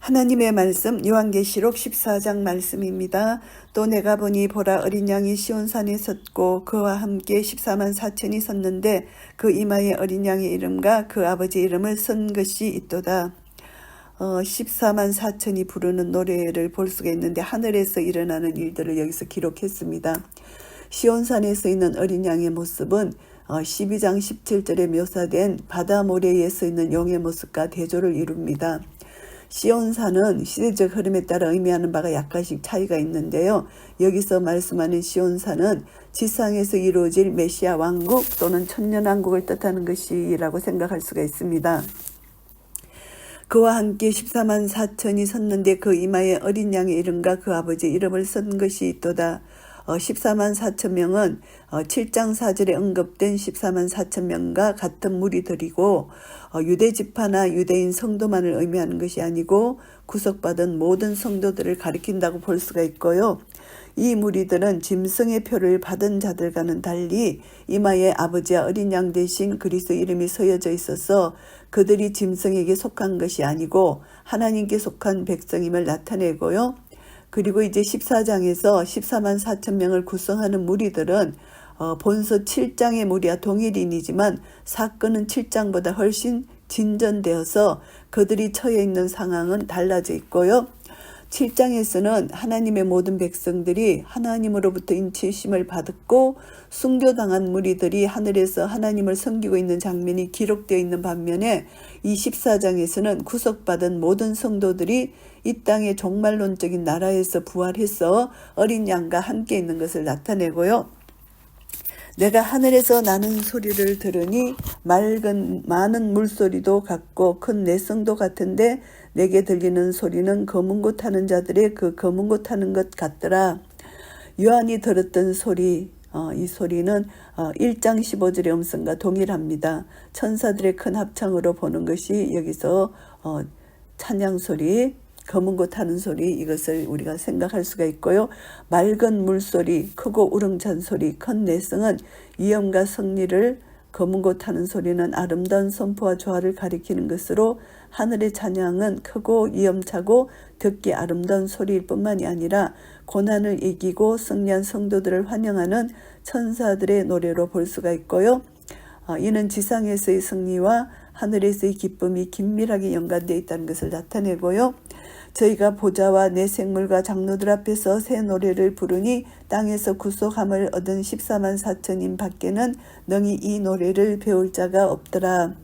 하나님의 말씀 요한계시록 14장 말씀입니다. 또 내가 보니 보라 어린 양이 시온산에 섰고 그와 함께 14만 4천이 섰는데 그 이마에 어린 양의 이름과 그 아버지 이름을 쓴 것이 있도다. 14만 4천이 부르는 노래를 볼 수가 있는데 하늘에서 일어나는 일들을 여기서 기록했습니다. 시온산에 서 있는 어린 양의 모습은 12장 17절에 묘사된 바다 모래에 서 있는 용의 모습과 대조를 이룹니다. 시온산은 시대적 흐름에 따라 의미하는 바가 약간씩 차이가 있는데요. 여기서 말씀하는 시온산은 지상에서 이루어질 메시아 왕국 또는 천년왕국을 뜻하는 것이라고 생각할 수가 있습니다. 그와 함께 14만 4천이 섰는데 그 이마에 어린 양의 이름과 그 아버지 이름을 쓴 것이 있도다. 14만 4천 명은 7장 4절에 언급된 14만 4천 명과 같은 무리들이고 유대 지파나 유대인 성도만을 의미하는 것이 아니고 구속받은 모든 성도들을 가리킨다고 볼 수가 있고요. 이 무리들은 짐승의 표를 받은 자들과는 달리 이마에 아버지와 어린 양 대신 그리스도 이름이 서여져 있어서 그들이 짐승에게 속한 것이 아니고 하나님께 속한 백성임을 나타내고요. 그리고 이제 14장에서 14만 4천 명을 구성하는 무리들은 본서 7장의 무리와 동일인이지만 사건은 7장보다 훨씬 진전되어서 그들이 처해 있는 상황은 달라져 있고요. 7장에서는 하나님의 모든 백성들이 하나님으로부터 인치심을 받았고 순교당한 무리들이 하늘에서 하나님을 섬기고 있는 장면이 기록되어 있는 반면에 이 14장에서는 구속받은 모든 성도들이 이 땅의 종말론적인 나라에서 부활해서 어린 양과 함께 있는 것을 나타내고요. 내가 하늘에서 나는 소리를 들으니 많은 물소리도 같고 큰 내성도 같은데 내게 들리는 소리는 검은 고 타는 자들의 그 검은 고 타는 것 같더라. 요한이 들었던 소리, 이 소리는 1장 15절의 음성과 동일합니다. 천사들의 큰 합창으로 보는 것이 여기서 찬양 소리, 검은 고 타는 소리, 이것을 우리가 생각할 수가 있고요. 맑은 물소리, 크고 우렁찬 소리, 큰 내성은 위엄과 승리를, 검은 고 타는 소리는 아름다운 선포와 조화를 가리키는 것으로 하늘의 찬양은 크고 위엄차고 듣기 아름다운 소리일 뿐만이 아니라 고난을 이기고 승리한 성도들을 환영하는 천사들의 노래로 볼 수가 있고요. 이는 지상에서의 승리와 하늘에서의 기쁨이 긴밀하게 연관되어 있다는 것을 나타내고요. 저희가 보좌와 내 생물과 장로들 앞에서 새 노래를 부르니 땅에서 구속함을 얻은 14만 4천인 밖에는 능히 이 노래를 배울 자가 없더라.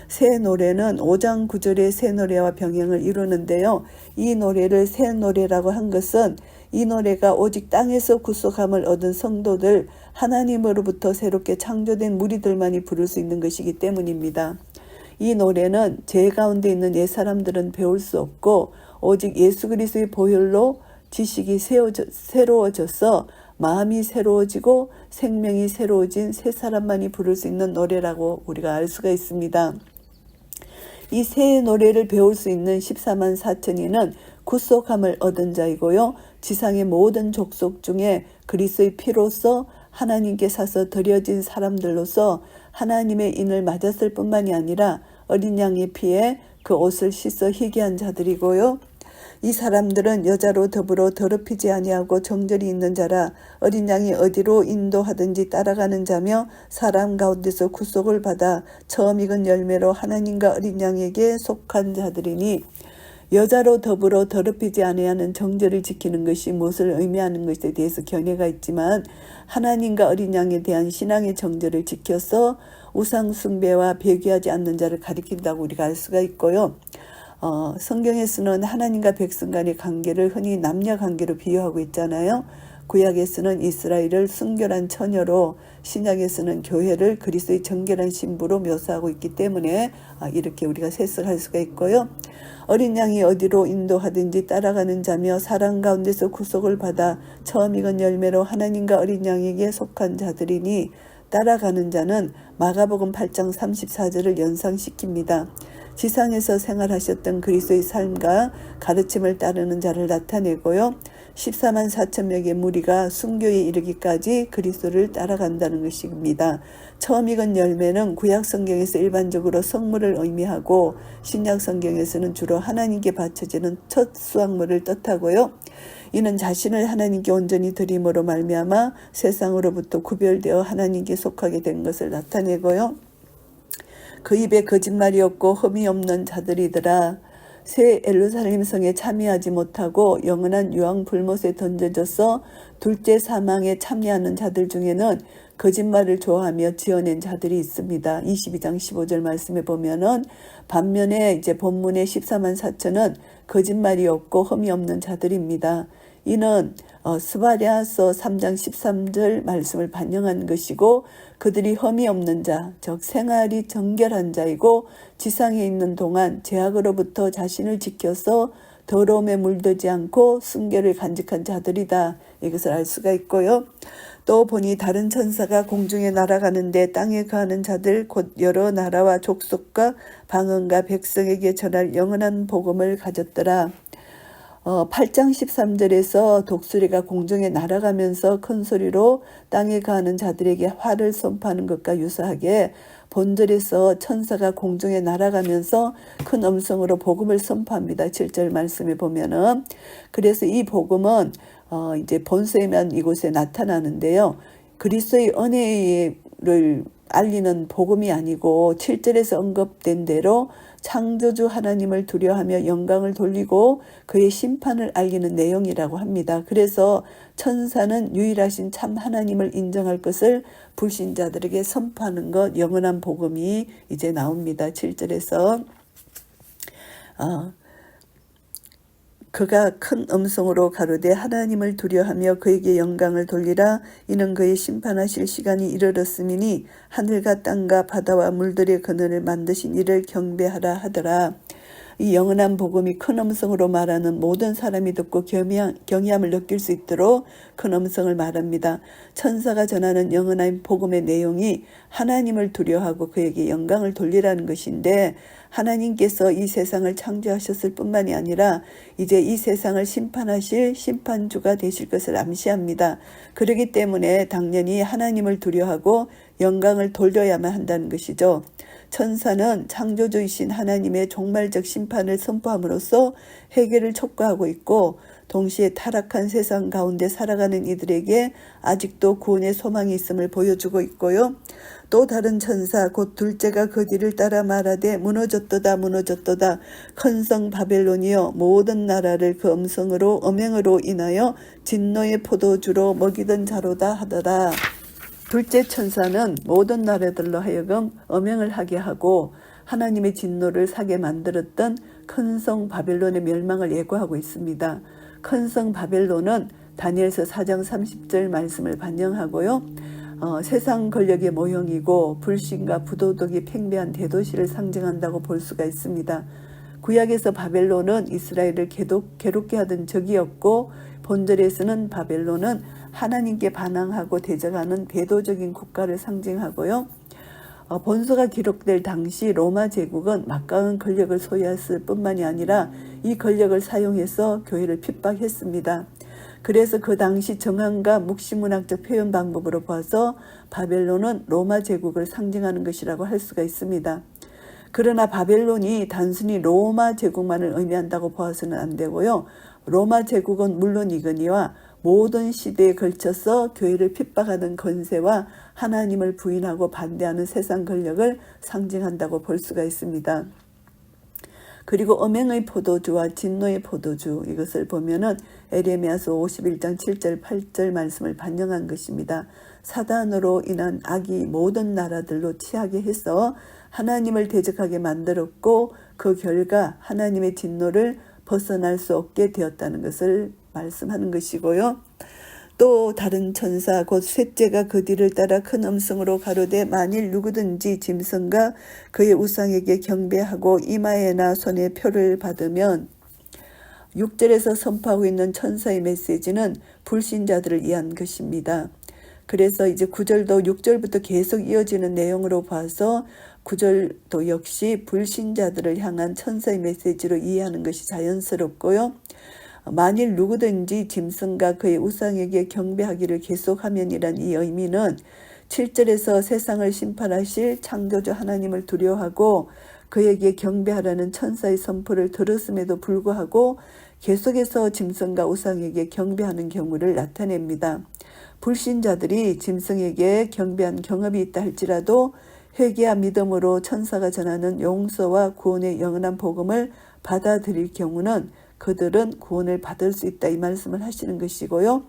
새 노래는 5장 9절의 새 노래와 병행을 이루는데요. 이 노래를 새 노래라고 한 것은 이 노래가 오직 땅에서 구속함을 얻은 성도들, 하나님으로부터 새롭게 창조된 무리들만이 부를 수 있는 것이기 때문입니다. 이 노래는 죄 가운데 있는 옛 사람들은 배울 수 없고 오직 예수 그리스도의 보혈로 지식이 새로워져서 마음이 새로워지고 생명이 새로워진 새 사람만이 부를 수 있는 노래라고 우리가 알 수가 있습니다. 이 새 노래를 배울 수 있는 14만 4천이는 구속함을 얻은 자이고요. 지상의 모든 족속 중에 그리스도의 피로써 하나님께 사서 드려진 사람들로서 하나님의 인을 맞았을 뿐만이 아니라 어린 양의 피에 그 옷을 씻어 희귀한 자들이고요. 이 사람들은 여자로 더불어 더럽히지 아니하고 정절이 있는 자라 어린 양이 어디로 인도하든지 따라가는 자며 사람 가운데서 구속을 받아 처음 익은 열매로 하나님과 어린 양에게 속한 자들이니 여자로 더불어 더럽히지 아니하는 정절을 지키는 것이 무엇을 의미하는 것에 대해서 견해가 있지만 하나님과 어린 양에 대한 신앙의 정절을 지켜서 우상 숭배와 배교하지 않는 자를 가리킨다고 우리가 알 수가 있고요. 성경에서는 하나님과 백성 간의 관계를 흔히 남녀 관계로 비유하고 있잖아요. 구약에서는 이스라엘을 순결한 처녀로, 신약에서는 교회를 그리스도의 정결한 신부로 묘사하고 있기 때문에 이렇게 우리가 해석할 수가 있고요. 어린 양이 어디로 인도하든지 따라가는 자며 사람 가운데서 구속을 받아 처음 익은 열매로 하나님과 어린 양에게 속한 자들이니 따라가는 자는 마가복음 8장 34절을 연상시킵니다. 지상에서 생활하셨던 그리스도의 삶과 가르침을 따르는 자를 나타내고요. 14만 4천 명의 무리가 순교에 이르기까지 그리스도를 따라간다는 것입니다. 처음 익은 열매는 구약 성경에서 일반적으로 성물을 의미하고 신약 성경에서는 주로 하나님께 바쳐지는 첫 수확물을 뜻하고요. 이는 자신을 하나님께 온전히 드림으로 말미암아 세상으로부터 구별되어 하나님께 속하게 된 것을 나타내고요. 그 입에 거짓말이 없고 흠이 없는 자들이더라. 새 예루살렘 성에 참여하지 못하고 영원한 유황 불못에 던져져서 둘째 사망에 참여하는 자들 중에는 거짓말을 좋아하며 지어낸 자들이 있습니다. 22장 15절 말씀에 보면은 반면에 이제 본문의 14만 4천은 거짓말이 없고 흠이 없는 자들입니다. 이는 스바랴서 3장 13절 말씀을 반영한 것이고 그들이 흠이 없는 자, 즉 생활이 정결한 자이고 지상에 있는 동안 죄악으로부터 자신을 지켜서 더러움에 물들지 않고 순결을 간직한 자들이다. 이것을 알 수가 있고요. 또 보니 다른 천사가 공중에 날아가는데 땅에 거하는 자들 곧 여러 나라와 족속과 방언과 백성에게 전할 영원한 복음을 가졌더라. 8장 13절에서 독수리가 공중에 날아가면서 큰 소리로 땅에 거하는 자들에게 화를 선포하는 것과 유사하게 본절에서 천사가 공중에 날아가면서 큰 음성으로 복음을 선포합니다. 7절 말씀에 보면은 그래서 이 복음은 이제 본세면 이곳에 나타나는데요. 그리스도의 은혜를 알리는 복음이 아니고 7절에서 언급된 대로 창조주 하나님을 두려워하며 영광을 돌리고 그의 심판을 알리는 내용이라고 합니다. 그래서 천사는 유일하신 참 하나님을 인정할 것을 불신자들에게 선포하는 것, 영원한 복음이 이제 나옵니다. 7절에서 그가 큰 음성으로 가로되 하나님을 두려워하며 그에게 영광을 돌리라. 이는 그의 심판하실 시간이 이르렀음이니 하늘과 땅과 바다와 물들의 근원을 만드신 이를 경배하라 하더라. 이 영원한 복음이 큰 음성으로 말하는 모든 사람이 듣고 경외함을 느낄 수 있도록 큰 음성을 말합니다. 천사가 전하는 영원한 복음의 내용이 하나님을 두려워하고 그에게 영광을 돌리라는 것인데 하나님께서 이 세상을 창조하셨을 뿐만이 아니라 이제 이 세상을 심판하실 심판주가 되실 것을 암시합니다. 그렇기 때문에 당연히 하나님을 두려워하고 영광을 돌려야만 한다는 것이죠. 천사는 창조주이신 하나님의 종말적 심판을 선포함으로써 회개를 촉구하고 있고 동시에 타락한 세상 가운데 살아가는 이들에게 아직도 구원의 소망이 있음을 보여주고 있고요. 또 다른 천사 곧 둘째가 그 뒤를 따라 말하되 무너졌도다 무너졌도다 큰 성 바벨론이여 모든 나라를 그 음행으로 인하여 진노의 포도주로 먹이던 자로다 하더라. 둘째 천사는 모든 나라들로 하여금 음행을 하게 하고 하나님의 진노를 사게 만들었던 큰 성 바벨론의 멸망을 예고하고 있습니다. 큰 성 바벨론은 다니엘서 4장 30절 말씀을 반영하고요. 세상 권력의 모형이고 불신과 부도덕이 팽배한 대도시를 상징한다고 볼 수가 있습니다. 구약에서 바벨론은 이스라엘을 괴롭게 하던 적이었고 본절에서는 바벨론은 하나님께 반항하고 대적하는 배도적인 국가를 상징하고요. 본서가 기록될 당시 로마 제국은 막강한 권력을 소유했을 뿐만이 아니라 이 권력을 사용해서 교회를 핍박했습니다. 그래서 그 당시 정황과 묵시문학적 표현 방법으로 봐서 바벨론은 로마 제국을 상징하는 것이라고 할 수가 있습니다. 그러나 바벨론이 단순히 로마 제국만을 의미한다고 보아서는 안 되고요. 로마 제국은 물론이거니와 모든 시대에 걸쳐서 교회를 핍박하는 권세와 하나님을 부인하고 반대하는 세상 권력을 상징한다고 볼 수가 있습니다. 그리고 음행의 포도주와 진노의 포도주 이것을 보면은 에레미야서 51장 7절 8절 말씀을 반영한 것입니다. 사단으로 인한 악이 모든 나라들로 취하게 해서 하나님을 대적하게 만들었고 그 결과 하나님의 진노를 벗어날 수 없게 되었다는 것을 말씀하는 것이고요. 또 다른 천사 곧 셋째가 그 뒤를 따라 큰 음성으로 가로되 만일 누구든지 짐승과 그의 우상에게 경배하고 이마에나 손에 표를 받으면 6절에서 선포하고 있는 천사의 메시지는 불신자들을 위한 것입니다. 그래서 이제 9절도 6절부터 계속 이어지는 내용으로 봐서 9절도 역시 불신자들을 향한 천사의 메시지로 이해하는 것이 자연스럽고요. 만일 누구든지 짐승과 그의 우상에게 경배하기를 계속하면이란 이 의미는 7절에서 세상을 심판하실 창조주 하나님을 두려워하고 그에게 경배하라는 천사의 선포를 들었음에도 불구하고 계속해서 짐승과 우상에게 경배하는 경우를 나타냅니다. 불신자들이 짐승에게 경배한 경험이 있다 할지라도 회개와 믿음으로 천사가 전하는 용서와 구원의 영원한 복음을 받아들일 경우는 그들은 구원을 받을 수 있다 이 말씀을 하시는 것이고요.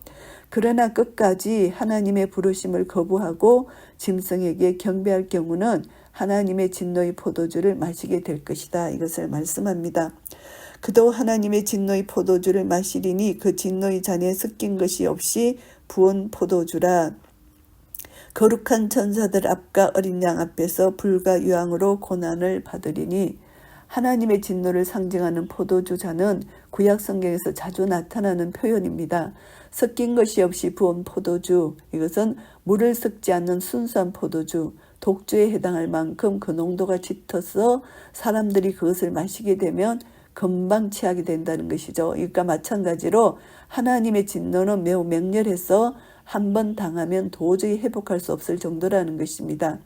그러나 끝까지 하나님의 부르심을 거부하고 짐승에게 경배할 경우는 하나님의 진노의 포도주를 마시게 될 것이다 이것을 말씀합니다. 그도 하나님의 진노의 포도주를 마시리니 그 진노의 잔에 섞인 것이 없이 부은 포도주라. 거룩한 천사들 앞과 어린 양 앞에서 불과 유황으로 고난을 받으리니. 하나님의 진노를 상징하는 포도주 잔은 구약 성경에서 자주 나타나는 표현입니다. 섞인 것이 없이 부은 포도주, 이것은 물을 섞지 않는 순수한 포도주, 독주에 해당할 만큼 그 농도가 짙어서 사람들이 그것을 마시게 되면 금방 취하게 된다는 것이죠. 그러니까 마찬가지로 하나님의 진노는 매우 맹렬해서 한번 당하면 도저히 회복할 수 없을 정도라는 것입니다.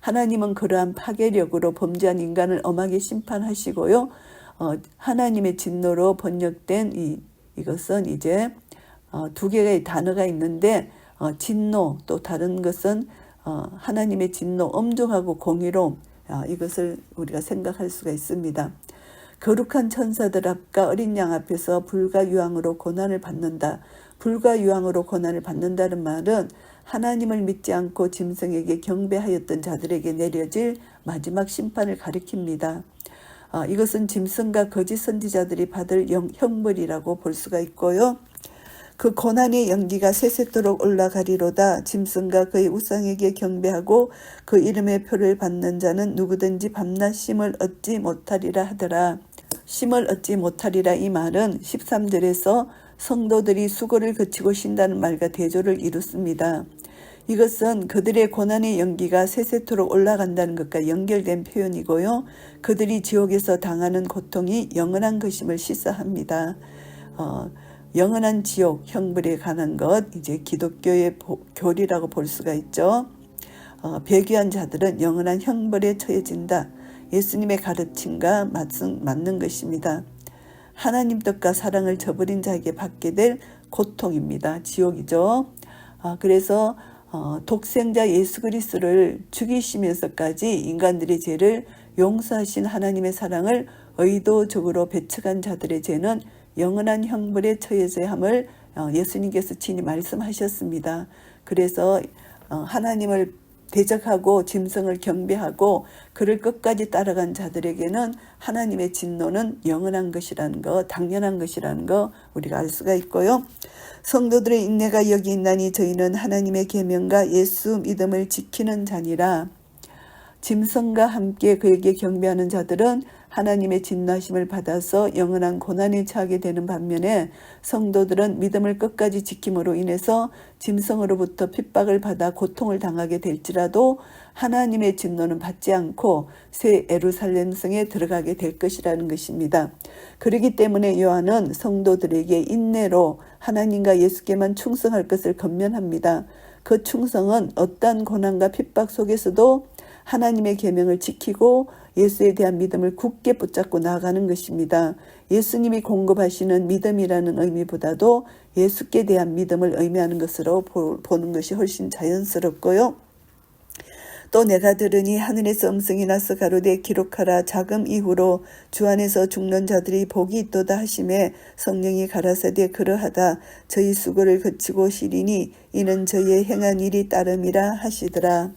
하나님은 그러한 파괴력으로 범죄한 인간을 엄하게 심판하시고요. 하나님의 진노로 번역된 이것은 이제 두 개의 단어가 있는데 진노 또 다른 것은 하나님의 진노 엄중하고 공의로움 이것을 우리가 생각할 수가 있습니다. 거룩한 천사들 앞과 어린 양 앞에서 불과 유황으로 고난을 받는다. 불과 유황으로 고난을 받는다는 말은 하나님을 믿지 않고 짐승에게 경배하였던 자들에게 내려질 마지막 심판을 가리킵니다. 이것은 짐승과 거짓 선지자들이 받을 형벌이라고 볼 수가 있고요. 그 고난의 연기가 세세토록 올라가리로다. 짐승과 그의 우상에게 경배하고 그 이름의 표를 받는 자는 누구든지 밤낮 쉼을 얻지 못하리라 하더라. 쉼을 얻지 못하리라 이 말은 13절에서 성도들이 수고를 거치고 쉰다는 말과 대조를 이루습니다. 이것은 그들의 고난의 연기가 세세토록 올라간다는 것과 연결된 표현이고요. 그들이 지옥에서 당하는 고통이 영원한 것임을 시사합니다. 영원한 지옥 형벌에 관한 것 이제 기독교의 교리라고 볼 수가 있죠. 배교한 자들은 영원한 형벌에 처해진다. 예수님의 가르침과 맞는 것입니다. 하나님 뜻과 사랑을 저버린 자에게 받게 될 고통입니다. 지옥이죠. 그래서 독생자 예수 그리스도를 죽이시면서까지 인간들의 죄를 용서하신 하나님의 사랑을 의도적으로 배척한 자들의 죄는 영원한 형벌에 처해져야 함을 예수님께서 친히 말씀하셨습니다. 그래서 하나님을 대적하고 짐승을 경배하고 그를 끝까지 따라간 자들에게는 하나님의 진노는 영원한 것이라는 거, 당연한 것이라는 거 우리가 알 수가 있고요. 성도들의 인내가 여기 있나니 저희는 하나님의 계명과 예수 믿음을 지키는 자니라. 짐승과 함께 그에게 경배하는 자들은 하나님의 진노하심을 받아서 영원한 고난에 처하게 되는 반면에 성도들은 믿음을 끝까지 지킴으로 인해서 짐승으로부터 핍박을 받아 고통을 당하게 될지라도 하나님의 진노는 받지 않고 새 예루살렘 성에 들어가게 될 것이라는 것입니다. 그렇기 때문에 요한은 성도들에게 인내로 하나님과 예수께만 충성할 것을 권면합니다. 그 충성은 어떠한 고난과 핍박 속에서도 하나님의 계명을 지키고 예수에 대한 믿음을 굳게 붙잡고 나아가는 것입니다. 예수님이 공급하시는 믿음이라는 의미보다도 예수께 대한 믿음을 의미하는 것으로 보는 것이 훨씬 자연스럽고요. 또 내가 들으니 하늘에서 음성이 나서 가로되 기록하라. 자금 이후로 주 안에서 죽는 자들이 복이 있도다 하심에 성령이 가라사대 그러하다. 저희 수고를 거치고 시리니 이는 저희의 행한 일이 따름이라 하시더라.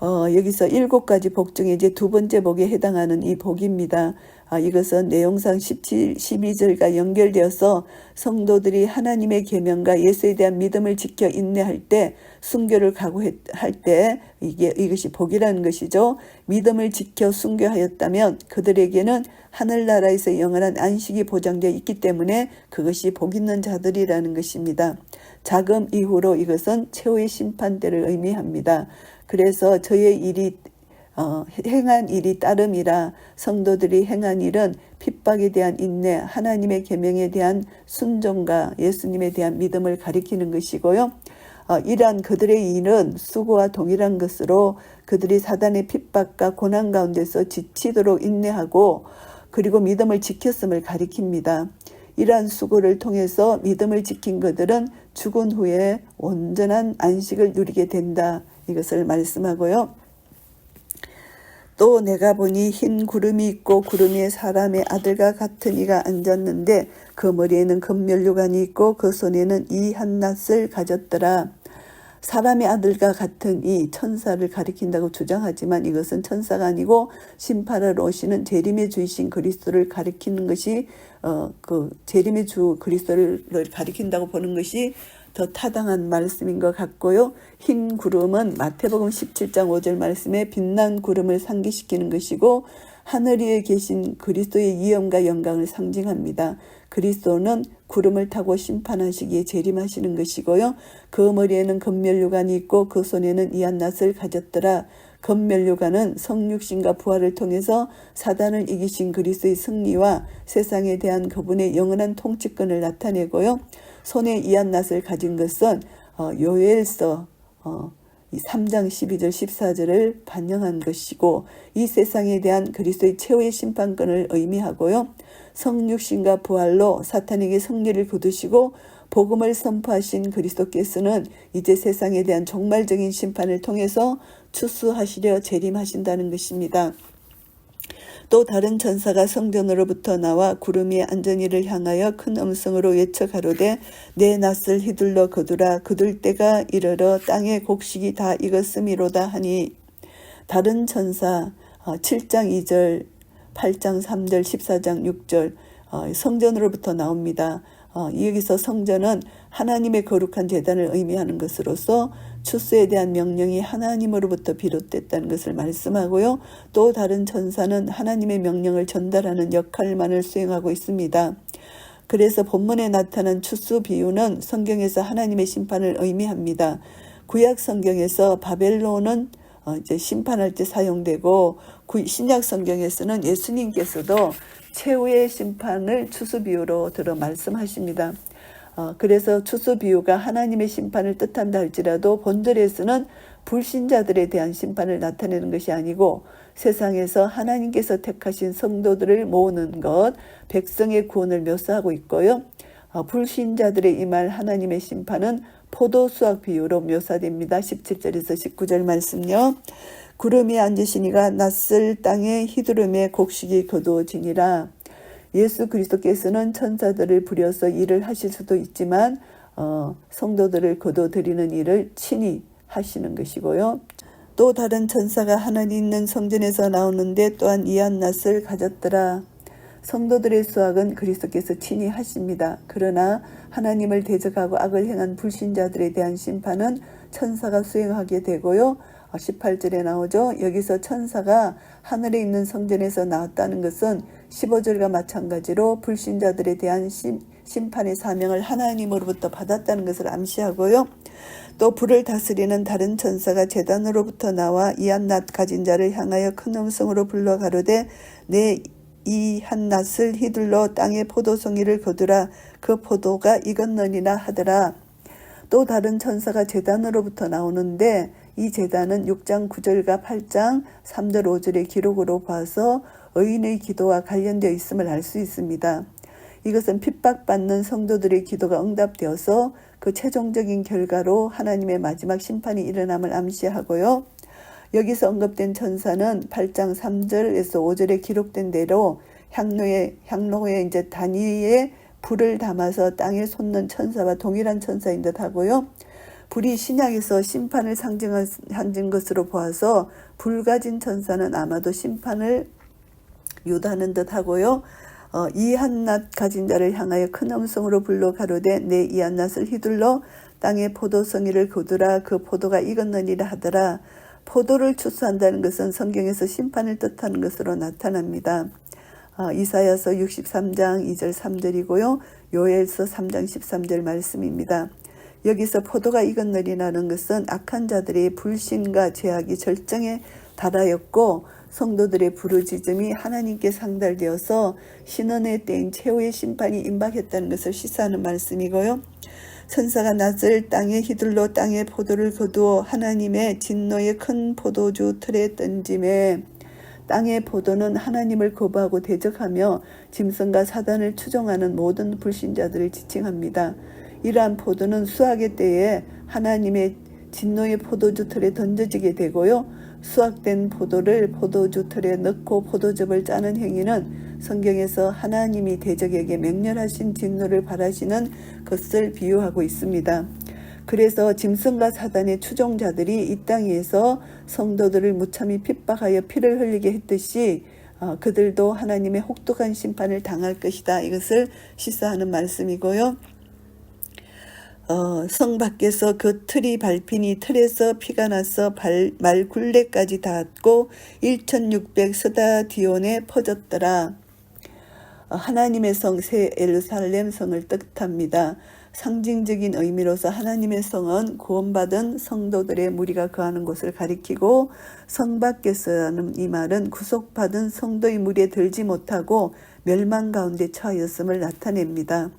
여기서 7가지 복 중에 이제 두 번째 복에 해당하는 이 복입니다. 이것은 내용상 17, 12절과 연결되어서 성도들이 하나님의 계명과 예수에 대한 믿음을 지켜 인내할 때 순교를 각오할 때 이것이 복이라는 것이죠. 믿음을 지켜 순교하였다면 그들에게는 하늘나라에서 영원한 안식이 보장되어 있기 때문에 그것이 복 있는 자들이라는 것입니다. 자금 이후로 이것은 최후의 심판대를 의미합니다. 그래서 저의 일이 행한 일이 따름이라. 성도들이 행한 일은 핍박에 대한 인내, 하나님의 계명에 대한 순종과 예수님에 대한 믿음을 가리키는 것이고요. 이러한 그들의 일은 수고와 동일한 것으로 그들이 사단의 핍박과 고난 가운데서 지치도록 인내하고 그리고 믿음을 지켰음을 가리킵니다. 이러한 수고를 통해서 믿음을 지킨 그들은 죽은 후에 온전한 안식을 누리게 된다. 이것을 말씀하고요. 또 내가 보니 흰 구름이 있고 구름 위에 사람의 아들과 같은 이가 앉았는데 그 머리에는 금면류관이 있고 그 손에는 이 한낫을 가졌더라. 사람의 아들과 같은 이 천사를 가리킨다고 주장하지만 이것은 천사가 아니고 심판을 오시는 재림의 주이신 그리스도를 가리키는 것이 그 재림의 주 그리스도를 가리킨다고 보는 것이 더 타당한 말씀인 것 같고요. 흰 구름은 마태복음 17장 5절 말씀에 빛난 구름을 상기시키는 것이고 하늘 위에 계신 그리스도의 위엄과 영광을 상징합니다. 그리스도는 구름을 타고 심판하시기에 재림하시는 것이고요. 그 머리에는 금면류관이 있고 그 손에는 이한낫을 가졌더라. 금면류관은 성육신과 부활을 통해서 사단을 이기신 그리스도의 승리와 세상에 대한 그분의 영원한 통치권을 나타내고요. 손에 이한낫을 가진 것은 요엘서 3장 12절 14절을 반영한 것이고 이 세상에 대한 그리스도의 최후의 심판권을 의미하고요. 성육신과 부활로 사탄에게 승리를 거두시고 복음을 선포하신 그리스도께서는 이제 세상에 대한 종말적인 심판을 통해서 추수하시려 재림하신다는 것입니다. 또 다른 천사가 성전으로부터 나와 구름 위에 앉은 이를 향하여 큰 음성으로 외쳐 가로되 내 낫을 휘둘러 거두라. 거둘 때가 이르러 땅의 곡식이 다 익었음이로다 하니 다른 천사 7장 2절 8장 3절 14장 6절 성전으로부터 나옵니다. 여기서 성전은 하나님의 거룩한 제단을 의미하는 것으로서 추수에 대한 명령이 하나님으로부터 비롯됐다는 것을 말씀하고요. 또 다른 천사는 하나님의 명령을 전달하는 역할만을 수행하고 있습니다. 그래서 본문에 나타난 추수 비유는 성경에서 하나님의 심판을 의미합니다. 구약 성경에서 바벨론은 이제 심판할 때 사용되고 신약 성경에서는 예수님께서도 최후의 심판을 추수 비유로 들어 말씀하십니다. 그래서 추수 비유가 하나님의 심판을 뜻한다 할지라도 본절에서는 불신자들에 대한 심판을 나타내는 것이 아니고 세상에서 하나님께서 택하신 성도들을 모으는 것, 백성의 구원을 묘사하고 있고요. 불신자들의 임할 하나님의 심판은 포도수확 비유로 묘사됩니다. 17절에서 19절 말씀요. 구름이 앉으시니가 낯을 땅에 휘두름에 곡식이 거두어지니라. 예수 그리스도께서는 천사들을 부려서 일을 하실 수도 있지만 성도들을 거둬들이는 일을 친히 하시는 것이고요. 또 다른 천사가 하나님 있는 성전에서 나오는데 또한 이한낫을 가졌더라. 성도들의 수확은 그리스도께서 친히 하십니다. 그러나 하나님을 대적하고 악을 행한 불신자들에 대한 심판은 천사가 수행하게 되고요. 18절에 나오죠. 여기서 천사가 하늘에 있는 성전에서 나왔다는 것은 15절과 마찬가지로 불신자들에 대한 심판의 사명을 하나님으로부터 받았다는 것을 암시하고요. 또 불을 다스리는 다른 천사가 제단으로부터 나와 이한낫 가진 자를 향하여 큰 음성으로 불러 가로되 내 이 한낫을 휘둘러 땅의 포도송이를 거두라. 그 포도가 익었느니라 하더라. 또 다른 천사가 제단으로부터 나오는데 이 제단은 6장 9절과 8장 3절 5절의 기록으로 봐서 의인의 기도와 관련되어 있음을 알 수 있습니다. 이것은 핍박받는 성도들의 기도가 응답되어서 그 최종적인 결과로 하나님의 마지막 심판이 일어남을 암시하고요. 여기서 언급된 천사는 8장 3절에서 5절에 기록된 대로 향로에 이제 단위에 불을 담아서 땅에 솟는 천사와 동일한 천사인 듯 하고요. 불이 신약에서 심판을 상징한 것으로 보아서 불 가진 천사는 아마도 심판을 유도하는 듯 하고요. 이 한낫 가진 자를 향하여 큰 음성으로 불러 가로되 내 이 한낫을 휘둘러 땅의 포도송이를 거두라. 그 포도가 익었느니라 하더라. 포도를 추수한다는 것은 성경에서 심판을 뜻하는 것으로 나타납니다. 이사야서 63장 2절 3절이고요. 요엘서 3장 13절 말씀입니다. 여기서 포도가 익었느니라는 것은 악한 자들의 불신과 죄악이 절정에 달하였고 성도들의 부르짖음이 하나님께 상달되어서 신원의 때인 최후의 심판이 임박했다는 것을 시사하는 말씀이고요. 천사가 낯을 땅에 휘둘러 땅에 포도를 거두어 하나님의 진노의 큰 포도주 틀에 던짐에 땅의 포도는 하나님을 거부하고 대적하며 짐승과 사단을 추종하는 모든 불신자들을 지칭합니다. 이러한 포도는 수확의 때에 하나님의 진노의 포도주 틀에 던져지게 되고요. 수확된 포도를 포도주 틀에 넣고 포도즙을 짜는 행위는 성경에서 하나님이 대적에게 맹렬하신 진노를 바라시는 것을 비유하고 있습니다. 그래서 짐승과 사단의 추종자들이 이 땅에서 성도들을 무참히 핍박하여 피를 흘리게 했듯이 그들도 하나님의 혹독한 심판을 당할 것이다. 이것을 시사하는 말씀이고요. 성 밖에서 그 틀이 밟히니 틀에서 피가 나서 말굴레까지 닿았고 1600 스다디온에 퍼졌더라. 하나님의 성 새 예루살렘 성을 뜻합니다. 상징적인 의미로서 하나님의 성은 구원받은 성도들의 무리가 거하는 곳을 가리키고 성 밖에서라는 이 말은 구속받은 성도의 무리에 들지 못하고 멸망 가운데 처하였음을 나타냅니다.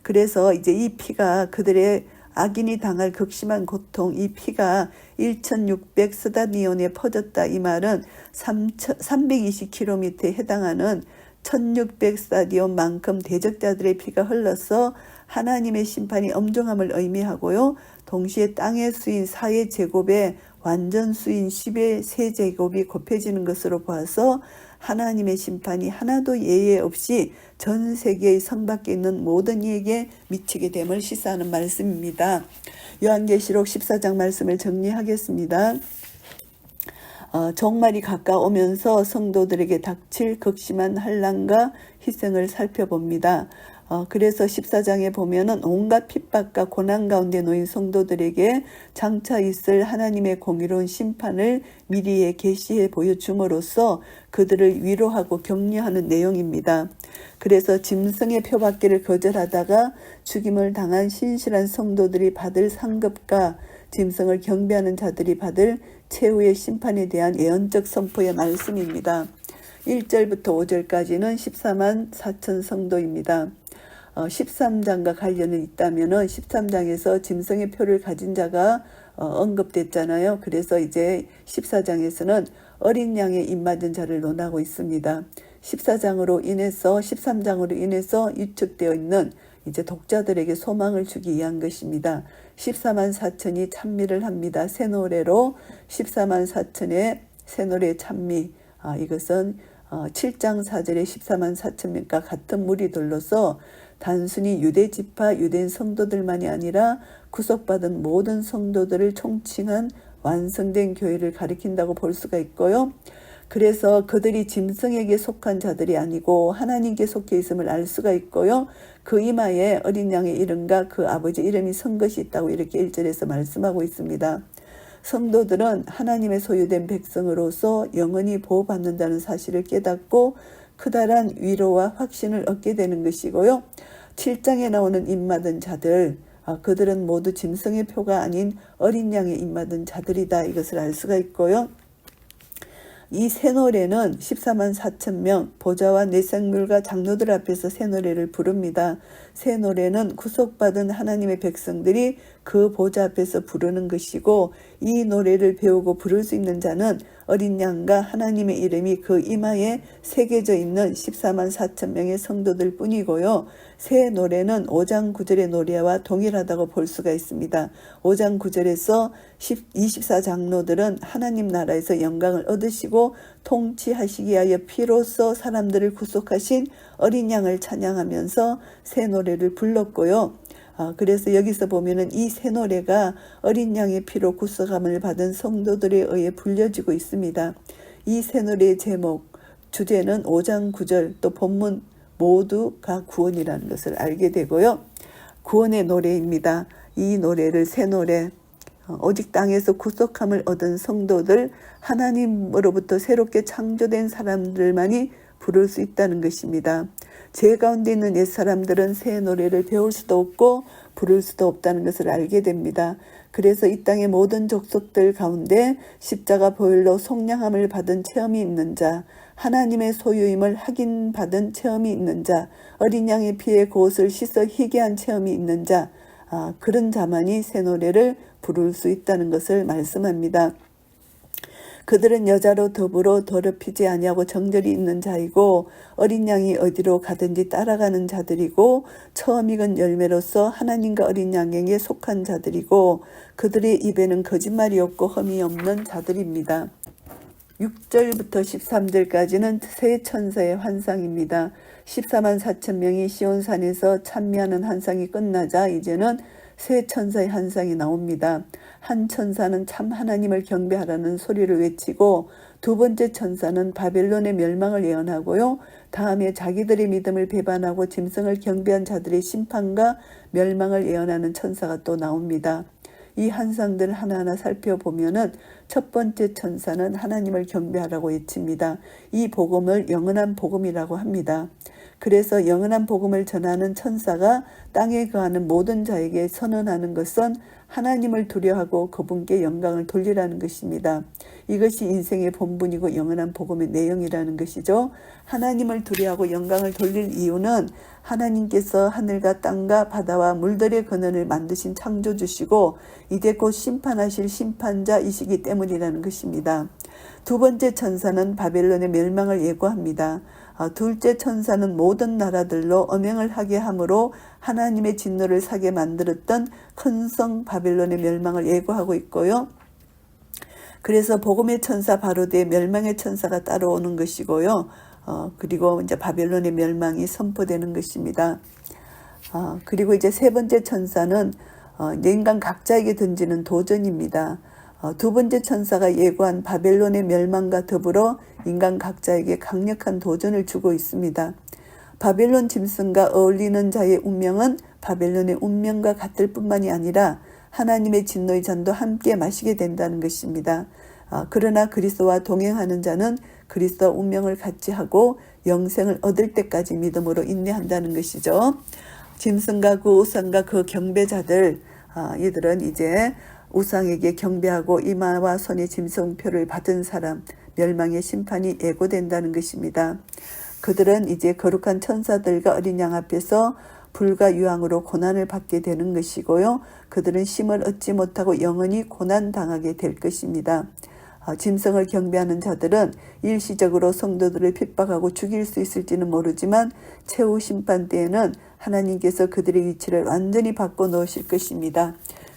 그래서 이제 이 피가 그들의 악인이 당할 극심한 고통, 이 피가 1600 스다디온에 퍼졌다. 이 말은 320km에 해당하는 1600 스타디온만큼 대적자들의 피가 흘러서 하나님의 심판이 엄중함을 의미하고요. 동시에 땅의 수인 4의 제곱에 완전 수인 10의 세제곱이 곱해지는 것으로 봐서 하나님의 심판이 하나도 예외 없이 전 세계의 성 밖에 있는 모든 이에게 미치게 됨을 시사하는 말씀입니다. 요한계시록 14장 말씀을 정리하겠습니다. 종말이 가까우면서 성도들에게 닥칠 극심한 환난과 희생을 살펴봅니다. 그래서 14장에 보면은 온갖 핍박과 고난 가운데 놓인 성도들에게 장차 있을 하나님의 공의로운 심판을 미리에 계시해 보여줌으로써 그들을 위로하고 격려하는 내용입니다. 그래서 짐승의 표받기를 거절하다가 죽임을 당한 신실한 성도들이 받을 상급과 짐승을 경배하는 자들이 받을 최후의 심판에 대한 예언적 선포의 말씀입니다. 1절부터 5절까지는 14만 4천 성도입니다. 13장과 관련이 있다면은 13장에서 짐승의 표를 가진 자가 언급됐잖아요. 그래서 이제 14장에서는 어린 양의 입맞은 자를 논하고 있습니다. 14장으로 인해서 13장으로 인해서 유축되어 있는 이제 독자들에게 소망을 주기 위한 것입니다. 14만 4천이 찬미를 합니다. 새 노래로 14만 4천의 새 노래 찬미. 이것은 7장 4절의 14만 4천명과 같은 무리들로서 단순히 유대 지파 유대인 성도들만이 아니라 구속받은 모든 성도들을 총칭한 완성된 교회를 가리킨다고 볼 수가 있고요. 그래서 그들이 짐승에게 속한 자들이 아니고 하나님께 속해 있음을 알 수가 있고요. 그 이마에 어린 양의 이름과 그 아버지 이름이 선 것이 있다고 이렇게 1절에서 말씀하고 있습니다. 성도들은 하나님의 소유된 백성으로서 영원히 보호받는다는 사실을 깨닫고 크다란 위로와 확신을 얻게 되는 것이고요. 7장에 나오는 입맞은 자들, 그들은 모두 짐승의 표가 아닌 어린 양의 입맞은 자들이다. 이것을 알 수가 있고요. 이 새 노래는 14만 4천 명 보좌와 내 생물과 장로들 앞에서 새 노래를 부릅니다. 새 노래는 구속받은 하나님의 백성들이 그 보좌 앞에서 부르는 것이고 이 노래를 배우고 부를 수 있는 자는 어린 양과 하나님의 이름이 그 이마에 새겨져 있는 14만 4천 명의 성도들 뿐이고요. 새 노래는 5장 9절의 노래와 동일하다고 볼 수가 있습니다. 5장 9절에서 24장로들은 하나님 나라에서 영광을 얻으시고 통치하시기 위하여 피로써 사람들을 구속하신 어린 양을 찬양하면서 새 노래를 불렀고요. 그래서 여기서 보면은 이 새 노래가 어린 양의 피로 구속함을 받은 성도들에 의해 불려지고 있습니다. 이 새 노래의 제목, 주제는 5장 9절 또 본문 모두가 구원이라는 것을 알게 되고요. 구원의 노래입니다. 이 노래를 새 노래, 오직 땅에서 구속함을 얻은 성도들, 하나님으로부터 새롭게 창조된 사람들만이 부를 수 있다는 것입니다. 제 가운데 있는 옛사람들은 새 노래를 배울 수도 없고 부를 수도 없다는 것을 알게 됩니다. 그래서 이 땅의 모든 족속들 가운데 십자가 보혈로 속량함을 받은 체험이 있는 자, 하나님의 소유임을 확인받은 체험이 있는 자, 어린 양의 피에 그 옷을 씻어 희게 한 체험이 있는 자, 그런 자만이 새 노래를 부를 수 있다는 것을 말씀합니다. 그들은 여자로 더불어 더럽히지 아니하고 정절이 있는 자이고 어린 양이 어디로 가든지 따라가는 자들이고 처음 익은 열매로서 하나님과 어린 양에게 속한 자들이고 그들의 입에는 거짓말이 없고 흠이 없는 자들입니다. 6절부터 13절까지는 새 천사의 환상입니다. 14만 4천 명이 시온산에서 찬미하는 환상이 끝나자 이제는 새 천사의 환상이 나옵니다. 한 천사는 참 하나님을 경배하라는 소리를 외치고 두 번째 천사는 바벨론의 멸망을 예언하고요. 다음에 자기들의 믿음을 배반하고 짐승을 경배한 자들의 심판과 멸망을 예언하는 천사가 또 나옵니다. 이 환상들을 하나하나 살펴보면은 첫 번째 천사는 하나님을 경배하라고 외칩니다. 이 복음을 영원한 복음이라고 합니다. 그래서 영원한 복음을 전하는 천사가 땅에 거하는 모든 자에게 선언하는 것은 하나님을 두려워하고 그분께 영광을 돌리라는 것입니다. 이것이 인생의 본분이고 영원한 복음의 내용이라는 것이죠. 하나님을 두려워하고 영광을 돌릴 이유는 하나님께서 하늘과 땅과 바다와 물들의 근원을 만드신 창조주시고 이제 곧 심판하실 심판자이시기 때문이라는 것입니다. 두 번째 천사는 바벨론의 멸망을 예고합니다. 둘째 천사는 모든 나라들로 엄행을 하게 함으로 하나님의 진노를 사게 만들었던 큰 성 바벨론의 멸망을 예고하고 있고요. 그래서 복음의 천사 바로 뒤에 멸망의 천사가 따라오는 것이고요. 그리고 이제 바벨론의 멸망이 선포되는 것입니다. 그리고 이제 세 번째 천사는 인간 각자에게 던지는 도전입니다. 두 번째 천사가 예고한 바벨론의 멸망과 더불어 인간 각자에게 강력한 도전을 주고 있습니다. 바벨론 짐승과 어울리는 자의 운명은 바벨론의 운명과 같을 뿐만이 아니라 하나님의 진노의 잔도 함께 마시게 된다는 것입니다. 그러나 그리스도와 동행하는 자는 그리스도 운명을 같이 하고 영생을 얻을 때까지 믿음으로 인내한다는 것이죠. 짐승과 그 우상과 그 경배자들, 이들은 이제 우상에게 경배하고 이마와 손에 짐승표를 받은 사람, 멸망의 심판이 예고된다는 것입니다. 그들은 이제 거룩한 천사들과 어린 양 앞에서 불과 유황으로 고난을 받게 되는 것이고요. 그들은 쉼을 얻지 못하고 영원히 고난당하게 될 것입니다. 짐승을 경배하는 자들은 일시적으로 성도들을 핍박하고 죽일 수 있을지는 모르지만 최후 심판 때에는 하나님께서 그들의 위치를 완전히 바꿔놓으실 것입니다.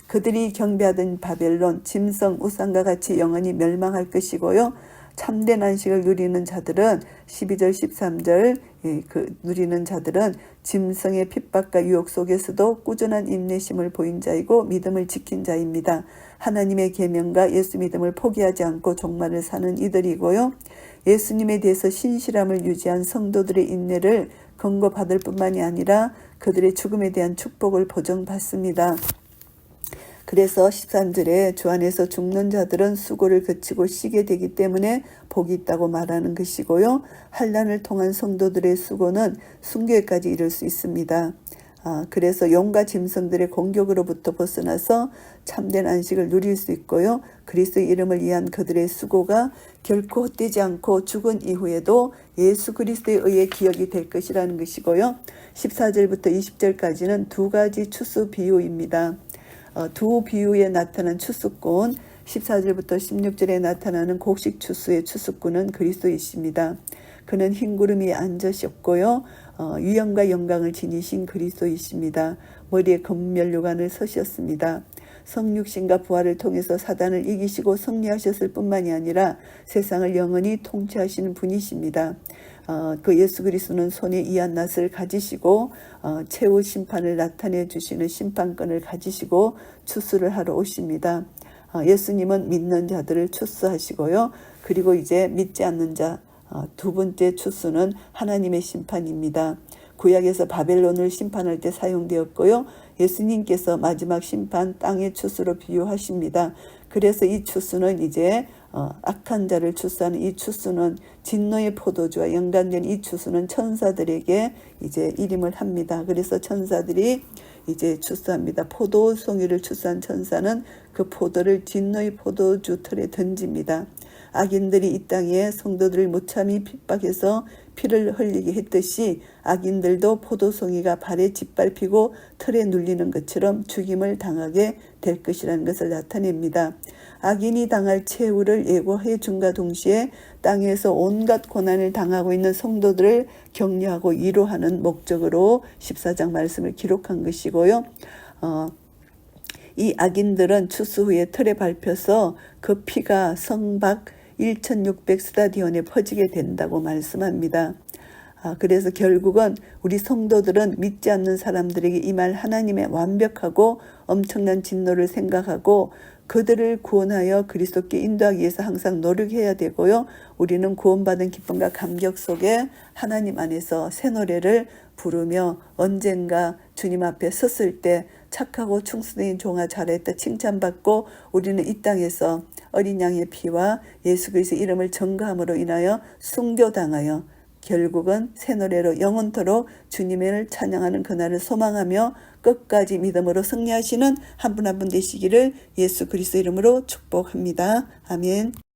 그들이 경배하던 바벨론, 짐승, 우상과 같이 영원히 멸망할 것이고요. 참된 안식을 누리는 자들은 12절 13절 누리는 자들은 짐승의 핍박과 유혹 속에서도 꾸준한 인내심을 보인 자이고 믿음을 지킨 자입니다. 하나님의 계명과 예수 믿음을 포기하지 않고 종말을 사는 이들이고요. 예수님에 대해서 신실함을 유지한 성도들의 인내를 권고받을 뿐만이 아니라 그들의 죽음에 대한 축복을 보정받습니다. 그래서 13절에 주 안에서 죽는 자들은 수고를 거치고 쉬게 되기 때문에 복이 있다고 말하는 것이고요. 환난을 통한 성도들의 수고는 순교에까지 이를 수 있습니다. 그래서 용과 짐승들의 공격으로부터 벗어나서 참된 안식을 누릴 수 있고요. 그리스도의 이름을 위한 그들의 수고가 결코 헛되지 않고 죽은 이후에도 예수 그리스도에 의해 기억이 될 것이라는 것이고요. 14절부터 20절까지는 두 가지 추수 비유입니다. 두 비유에 나타난 추수꾼, 14절부터 16절에 나타나는 곡식 추수의 추수꾼은 그리스도이십니다. 그는 흰 구름이 앉으셨고요. 위엄과 영광을 지니신 그리스도이십니다. 머리에 금면류관을 서셨습니다. 성육신과 부활을 통해서 사단을 이기시고 승리하셨을 뿐만이 아니라 세상을 영원히 통치하시는 분이십니다. 그 예수 그리스도는 손에 이한 낫을 가지시고 최후 심판을 나타내 주시는 심판권을 가지시고 추수를 하러 오십니다. 예수님은 믿는 자들을 추수하시고요. 그리고 이제 믿지 않는 자 두 번째 추수는 하나님의 심판입니다. 구약에서 바벨론을 심판할 때 사용되었고요. 예수님께서 마지막 심판 땅의 추수로 비유하십니다. 그래서 이 추수는 이제 악한 자를 추수하는 이 추수는 진노의 포도주와 연관된 이 추수는 천사들에게 이제 이름을 합니다. 그래서 천사들이 이제 추수합니다. 포도송이를 추수한 천사는 그 포도를 진노의 포도주 틀에 던집니다. 악인들이 이 땅에 성도들을 무참히 핍박해서 피를 흘리게 했듯이 악인들도 포도송이가 발에 짓밟히고 틀에 눌리는 것처럼 죽임을 당하게 될 것이라는 것을 나타냅니다. 악인이 당할 최후를 예고해 준과 동시에 땅에서 온갖 고난을 당하고 있는 성도들을 격려하고 위로하는 목적으로 14장 말씀을 기록한 것이고요. 이 악인들은 추수 후에 틀에 밟혀서 그 피가 성박 1600 스타디온에 퍼지게 된다고 말씀합니다. 그래서 결국은 우리 성도들은 믿지 않는 사람들에게 임할 하나님의 완벽하고 엄청난 진노를 생각하고 그들을 구원하여 그리스도께 인도하기 위해서 항상 노력해야 되고요. 우리는 구원받은 기쁨과 감격 속에 하나님 안에서 새 노래를 부르며 언젠가 주님 앞에 섰을 때 착하고 충성된 종아 잘했다 칭찬받고 우리는 이 땅에서 어린 양의 피와 예수 그리스도의 이름을 전가함으로 인하여 순교당하여 결국은 새 노래로 영원토록 주님을 찬양하는 그날을 소망하며 끝까지 믿음으로 승리하시는 한 분 한 분 되시기를 예수 그리스도 이름으로 축복합니다. 아멘.